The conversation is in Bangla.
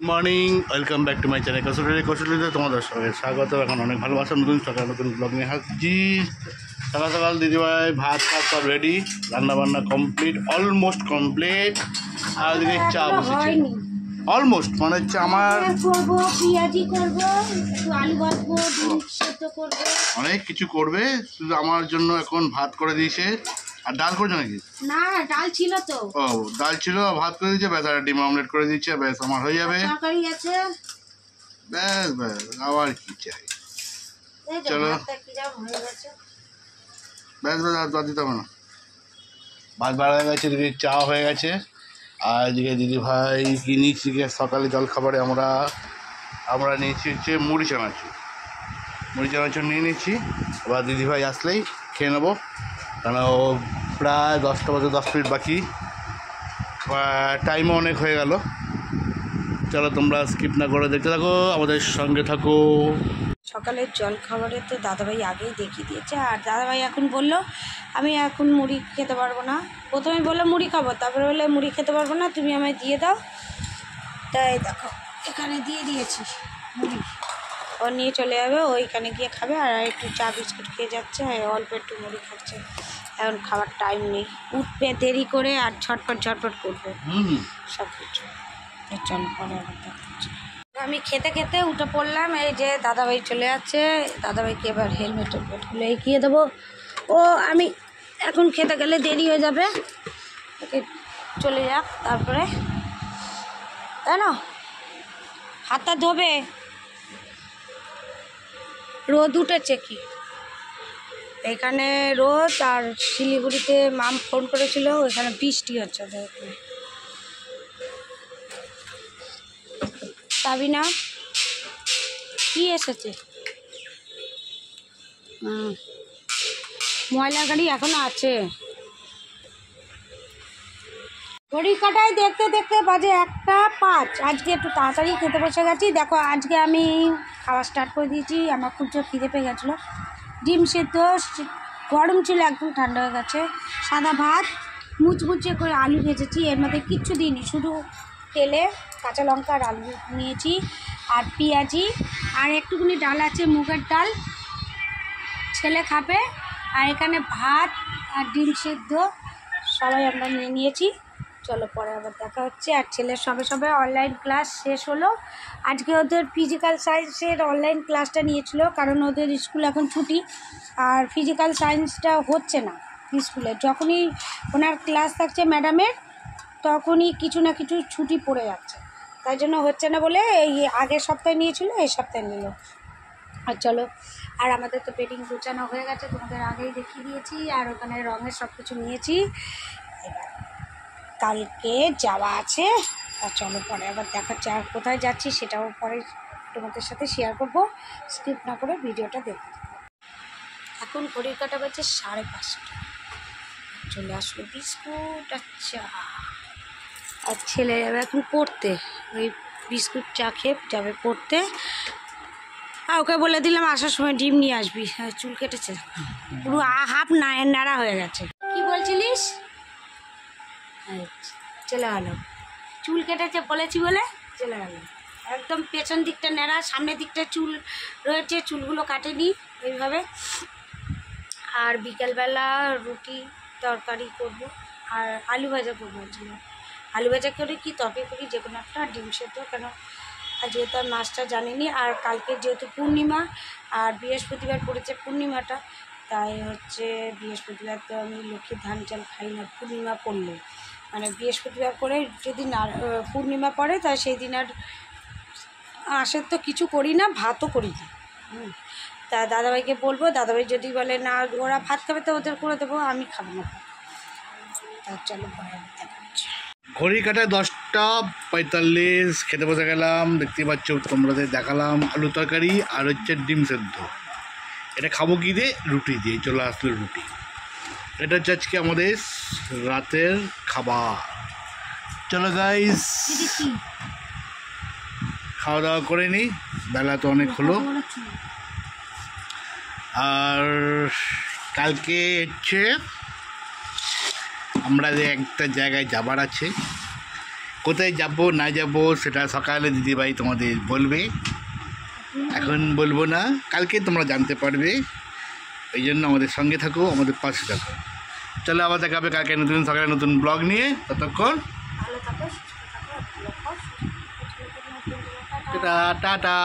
Morning, welcome back to my channel কৌশলীতে তোমাদের সঙ্গে স্বাগত। এখন অনেক ভালোবাসা, নতুন সকাল নতুন ব্লগ নিয়ে হাসছি। সকাল সকাল দিদিভাই ভাত সব রেডি, রান্নাবান্না কমপ্লিট, অলমোস্ট কমপ্লিট। আর ওদিকে চা বসেছে, অলমোস্ট মানে হচ্ছে আমার অনেক কিছু করবে, শুধু আমার জন্য এখন ভাত করে দিয়েছে। আর ডাল করছো নাকি? না, ডাল ছিল তো। ও, ডাল ছিল, ভাত করে দিয়েছে, ব্যাস। আর ডিম অমলেট করে দিচ্ছে, ব্যাস আমার হয়ে যাবে। তরকারি আছে, ব্যাস ব্যাস, আবার কি চাই। চলো ব্যাস ব্যাস, আর বাদ দিতে হবে না। ভাত বাড়া হয়ে গেছে, এদিকে চা হয়ে গেছে। আর এদিকে দিদিভাই কি নিচ্ছি, সকালে জলখাবারে আমরা নিয়েছি হচ্ছে মুড়ি চানাচুর নিয়ে নিচ্ছি। এবার দিদিভাই আসলেই খেয়ে নেবো, কারণ ও প্রায় 10টা বাজে 10 মিনিট বাকি, টাইমও অনেক হয়ে গেল। চলো তোমরা স্কিপ না করে দেখতে থাকো, আমাদের সঙ্গে থাকো। সকালের জল খাবারে তো দাদাভাই আগেই দেখিয়ে দিয়েছে। আর দাদাভাই এখন বলল আমি এখন মুড়ি খেতে পারবো না। প্রথমে বললো মুড়ি খাবো, তারপরে বললে মুড়ি খেতে পারবো না, তুমি আমায় দিয়ে দাও। তাই দেখো এখানে দিয়ে দিয়েছি মুড়ি, ও নিয়ে চলে যাবে, ওইখানে গিয়ে খাবে। আর একটু চা বিস্কুট খেয়ে যাচ্ছে, অল্প একটু মুড়ি খাচ্ছে। এখন খাওয়ার টাইম নেই, উঠবে দেরি করে আর ঝটপট করবে সব কিছু। চল পরে আবার দেখাচ্ছি। আমি খেতে খেতে উঠে পড়লাম, এই যে দাদাভাই চলে যাচ্ছে। দাদাভাইকে এবার হেলমেট খুলে এগিয়ে দেবো। ও আমি এখন খেতে গেলে দেরি হয়ে যাবে, ওকে চলে যাক তারপরে, তাই না? হাতটা ধোবে, রোদ উঠেছে কি এখানে রোদ। আর শিলিগুড়িতে মাম ফোন করেছিল, ওইখানে বৃষ্টি হচ্ছে। সাবিনা কি এসেছে? ময়লা গাড়ি এখনো আছে। ঘড়ি কাটায় দেখতে দেখতে বাজে 1:05। আজকে একটু তাড়াতাড়ি খেতে বসে গেছি। দেখো আজকে আমি খাওয়া স্টার্ট করে দিয়েছি, আমার খুব জোর খিদে পেয়ে গেছিলো। ডিম সেদ্ধ গরম ছিল, একদম ঠান্ডা হয়ে গেছে। সাদা ভাত, মুচমুচে করে আলু ভেজেছি, এর মধ্যে কিচ্ছু দিইনি, শুধু তেলে কাঁচা লঙ্কা আর আলু নিয়েছি, আর পেঁয়াজি, আর একটুখানি ডাল আছে, মুগের ডাল, ছেলে খাবে। আর এখানে ভাত আর ডিম সেদ্ধ সবাই আমরা নিয়ে নিয়েছি। চলো পরে আবার দেখা হচ্ছে। আর ছেলের সবে অনলাইন ক্লাস শেষ হলো। আজকে ওদের ফিজিক্যাল সায়েন্সের অনলাইন ক্লাসটা নিয়েছিল, কারণ ওদের স্কুল এখন ছুটি। আর ফিজিক্যাল সায়েন্সটা হচ্ছে না স্কুলে, যখনই ওনার ক্লাস থাকছে ম্যাডামের, তখনই কিছু না কিছু ছুটি পড়ে যাচ্ছে, তাই জন্য হচ্ছে না বলে এই আগের সপ্তাহে নিয়েছিল, এই সপ্তাহে নিল। আর চলো, আর আমাদের তো বেডিং গোছানো হয়ে গেছে, তোমাদের আগেই দেখিয়ে দিয়েছি। আর ওখানে রঙের সব কিছু নিয়েছি, এবার কালকে যাওয়া আছে। আর চলো পরে আবার দেখাচ্ছি। আর কোথায় যাচ্ছি সেটাও পরে তোমাদের সাথে শেয়ার করবো, স্কিপ না করে ভিডিওটা দেখতে। এখন ঘড়ির কাঁটা বাজছে 5:30। চলে আসলো বিস্কুট। আচ্ছা, আর ছেলে যাবে এখন পড়তে, ওই বিস্কুট চা খেয়ে যাবে পড়তে। আর ওকে বলে দিলাম আসার সময় ডিম নিয়ে আসবি। চুল কেটেছে পুরো হাফ নাড়া হয়ে গেছে। কি বলছিলিস? চলে গেলো, চুল কেটেছে বলেছি বলে চলে গেলো। একদম পেছন দিকটা ন্যাড়া, সামনের দিকটা চুল রয়েছে, চুলগুলো কাটেনি ওইভাবে। আর বিকেলবেলা রুটি তরকারি করবো, আর আলু ভাজা করবো। আলু ভাজা করে কি তরকারি করি, যে কোনো একটা, ডিম সেদ্ধ, কেন আর যেহেতু আর মাছটা জানিনি। আর কালকে যেহেতু পূর্ণিমা, আর বৃহস্পতিবার পড়েছে পূর্ণিমাটা, তাই হচ্ছে বৃহস্পতিবার তো আমি লক্ষ্মীর ধান চাল খাই না পূর্ণিমা পড়লে। মানে বৃহস্পতিবার করে যদি না পূর্ণিমা পড়ে, তাই সেই দিন আর আঁশের তো কিছু করি না, ভাতও করি না। তা দাদাভাইকে বলবো, দাদাভাই যদি বলে না ওরা ভাত খাবে তো ওদের করে দেবো, আমি খাবো না। তা চলো পরে দেখাচ্ছি। ঘড়ি কাটায় 10:45, খেতে বসে গেলাম। দেখতে পাচ্ছ, তোমরাদের দেখালাম আলু তরকারি আর হচ্ছে ডিম সেদ্ধ। এটা খাবো কি দিয়ে? রুটি দিয়ে। চলে আসলো রুটি। এটা হচ্ছে আজকে আমাদের রাতের খাবার। চলো গাইস, খাওয়া দাওয়া করে নিই, বেলা তো অনেক হলো। আর কালকে হচ্ছে আমরা যে একটা জায়গায় যাবার আছে, কোথায় যাব না যাব সেটা সকালে দিদিভাই তোমাদের বলবে, এখন বলবো না, কালকে তোমরা জানতে পারবে। এই জন্য আমাদের সঙ্গে থাকো, আমাদের পাশে থাকো। চলো আবার দেখা হবে কালকে নতুন সকালে নতুন ব্লগ নিয়ে। ততক্ষণ ভালো থাকো, সুস্থ থাকো, ভালো খাও, সুস্থ থাকো, টাটা টাটা।